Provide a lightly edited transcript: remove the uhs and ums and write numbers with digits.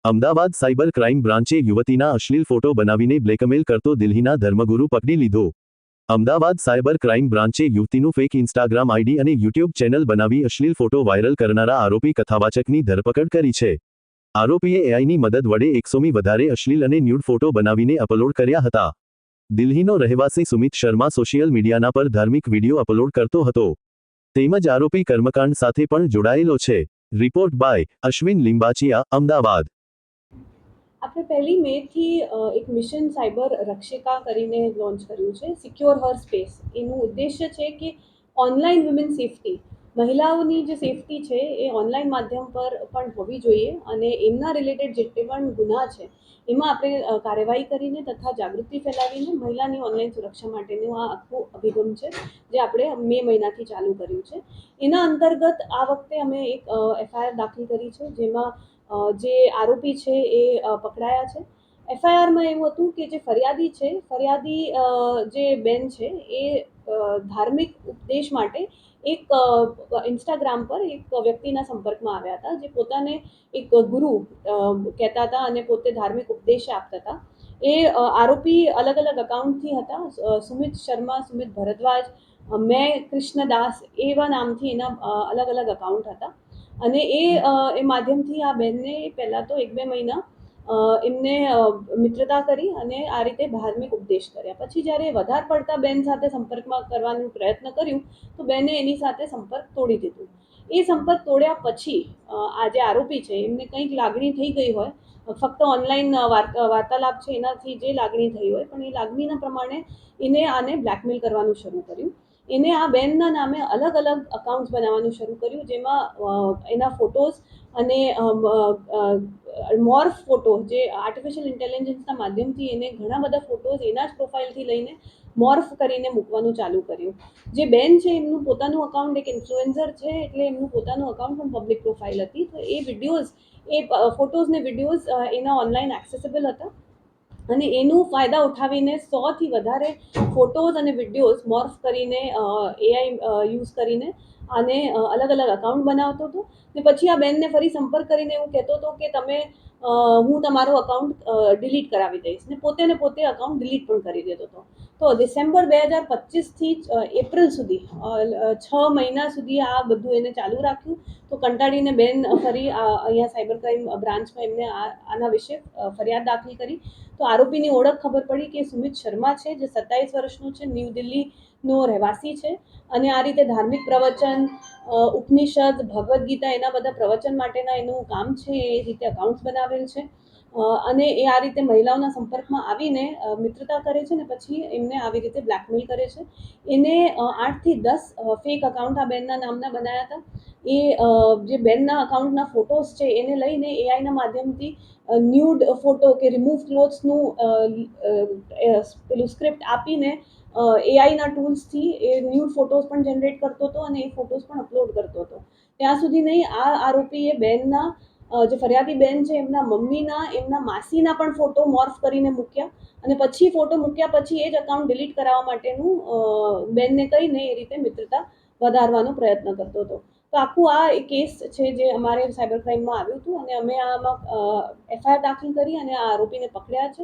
Ahmedabad cyber crime બ્રાન્ચે યુવતીના અશ્લીલ photo બનાવીને blackmail કરતો દિલ્હીના ધર્મગુરુ પકડી લીધો। અમદાવાદ સાયબર ક્રાઇમ બ્રાન્ચે યુવતીનું ફેક ઇન્સ્ટાગ્રામ આઈડી અને યુટ્યુબ ચેનલ બનાવી અશ્લીલ ફોટો વાયરલ કરનારા આરોપી કથાવાચકની ધરપકડ કરી છે। આરોપીએ એઆઈની મદદ વડે 100મી વધારે અશ્લીલ અને ન્યૂડ ફોટો બનાવીને અપલોડ કર્યા હતા। દિલ્હીનો રહેવાસી સુમિત શર્મા સોશિયલ મીડિયાના પર ધાર્મિક વિડીયો અપલોડ કરતો હતો, તેમજ આરોપી કર્મકાંડ સાથે પણ જોડાયેલો છે। Report by Ashwin Limbachiya, Ahmedabad. આપણે 1 મેથી એક મિશન સાયબર રક્ષિકા કરીને લોન્ચ કર્યું છે, સિક્યોર હર સ્પેસ। એનું ઉદ્દેશ્ય છે કે ઓનલાઈન વુમેન સેફટી, મહિલાઓની જે સેફટી છે એ ઓનલાઈન માધ્યમ પર પણ હોવી જોઈએ અને એમના રિલેટેડ જેટલે પણ ગુના છે એમાં આપણે કાર્યવાહી કરીને તથા જાગૃતિ ફેલાવીને મહિલાની ઓનલાઈન સુરક્ષા માટેનું આ આખું અભિગમ છે જે આપણે મે મહિનાથી ચાલુ કર્યું છે। એના અંતર્ગત આ વખતે અમે એક એફઆઈઆર દાખલ કરી છે, જેમાં જે આરોપી છે એ પકડાયા છે। એફઆઈઆરમાં એવું હતું કે જે ફરિયાદી જે બેન છે એ ધાર્મિક ઉપદેશ માટે એક ઇન્સ્ટાગ્રામ પર એક વ્યક્તિના સંપર્કમાં આવ્યા હતા, જે પોતાને એક ગુરુ કહેતા હતા અને પોતે ધાર્મિક ઉપદેશ આપતા હતા। એ આરોપી અલગ અલગ અકાઉન્ટથી હતા, સુમિત શર્મા, સુમિત ભરદ્વાજ, મેં કૃષ્ણદાસ એવા નામથી એના અલગ અલગ અકાઉન્ટ હતા અને એ માધ્યમથી આ બેનને પહેલાં તો 1-2 મહિના એમને મિત્રતા કરી અને આ રીતે ધાર્મિક ઉપદેશ કર્યા। પછી જ્યારે વધારે પડતા બેન સાથે સંપર્કમાં કરવાનો પ્રયત્ન કર્યું તો બેને એની સાથે સંપર્ક તોડી દીધું। એ સંપર્ક તોડ્યા પછી આ જે આરોપી છે એમને કંઈક લાગણી થઈ ગઈ હોય, ફક્ત ઓનલાઈન વાર્તાલાપ છે એનાથી જે લાગણી થઈ હોય, પણ એ લાગણીના પ્રમાણે એને આને બ્લેકમેલ કરવાનું શરૂ કર્યું। એને આ બેનના નામે અલગ અલગ અકાઉન્ટ્સ બનાવવાનું શરૂ કર્યું, જેમાં એના ફોટોઝ અને મોર્ફ ફોટો, જે આર્ટિફિશિયલ ઇન્ટેલિજન્સના માધ્યમથી એને ઘણા બધા ફોટોઝ એના જ પ્રોફાઇલથી લઈને મોર્ફ કરીને મૂકવાનું ચાલુ કર્યું। જે બેન છે એમનું પોતાનું અકાઉન્ટ એક ઇન્ફ્લુએન્સર છે, એટલે એમનું પોતાનું અકાઉન્ટ પણ પબ્લિક પ્રોફાઇલ હતી, તો એ વિડીયોઝ, એ ફોટોઝ ને વિડીયોઝ એના ઓનલાઈન એક્સેસિબલ હતા અને એનું ફાયદા ઉઠાવીને 100થી વધારે ફોટોઝ અને વિડીયોઝ મોર્ફ કરીને એઆઈ યુઝ કરીને આને અલગ અલગ અકાઉન્ટ બનાવતો હતો ને પછી આ બેનને ફરી સંપર્ક કરીને એવું કહેતો હતો કે તમે હું તમારું અકાઉન્ટ ડિલીટ કરાવી દઈશ ને પોતે અકાઉન્ટ ડિલીટ પણ કરી દેતો હતો। તો ડિસેમ્બર 2025થી એપ્રિલ સુધી 6 મહિના સુધી આ બધું એને ચાલુ રાખ્યું। તો કંટાળીને બેન ફરી અહીંયા સાયબર ક્રાઇમ બ્રાન્ચમાં એમને આના વિશે ફરિયાદ દાખલ કરી। તો આરોપીની ઓળખ ખબર પડી કે સુમિત શર્મા છે, જે 27 વર્ષનો છે, ન્યૂ દિલ્હીનો રહેવાસી છે અને આ રીતે ધાર્મિક પ્રવચન, ઉપનિષદ, ભગવદ્ ગીતા એના બધા પ્રવચન માટેના એનું કામ છે, એ રીતે અકાઉન્ટ્સ બનાવેલ છે અને એ આ રીતે મહિલાઓના સંપર્કમાં આવીને મિત્રતા કરે છે ને પછી એમને આવી રીતે બ્લેકમેલ કરે છે। એને 8થી 10 ફેક અકાઉન્ટ આ બેનના નામના બનાવ્યા હતા। એ જે બેનના અકાઉન્ટના ફોટોઝ છે એને લઈને એઆઈના માધ્યમથી ન્યૂડ ફોટો કે રિમૂવ ક્લોથ્સનું પેલું સ્ક્રિપ્ટ આપીને એઆઈના ટૂલ્સથી એ ન્યૂડ ફોટોઝ પણ જનરેટ કરતો હતો અને એ ફોટોઝ પણ અપલોડ કરતો હતો। ત્યાં સુધી નહીં, આ આરોપીએ બેનના જે ફરિયાદી બેન છે એમના મમ્મીના, એમના માસીના પણ ફોટો મોર્ફ કરીને મૂક્યા અને પછી ફોટો મૂક્યા પછી એ જ અકાઉન્ટ ડિલીટ કરાવવા માટેનું બેનને કહીને એ રીતે મિત્રતા વધારવાનો પ્રયત્ન કરતો હતો। તો આખું આ એક કેસ છે જે અમારે સાયબર ક્રાઇમમાં આવ્યું હતું અને અમે આમાં એફઆઈઆર દાખલ કરી અને આ આરોપીને પકડ્યા છે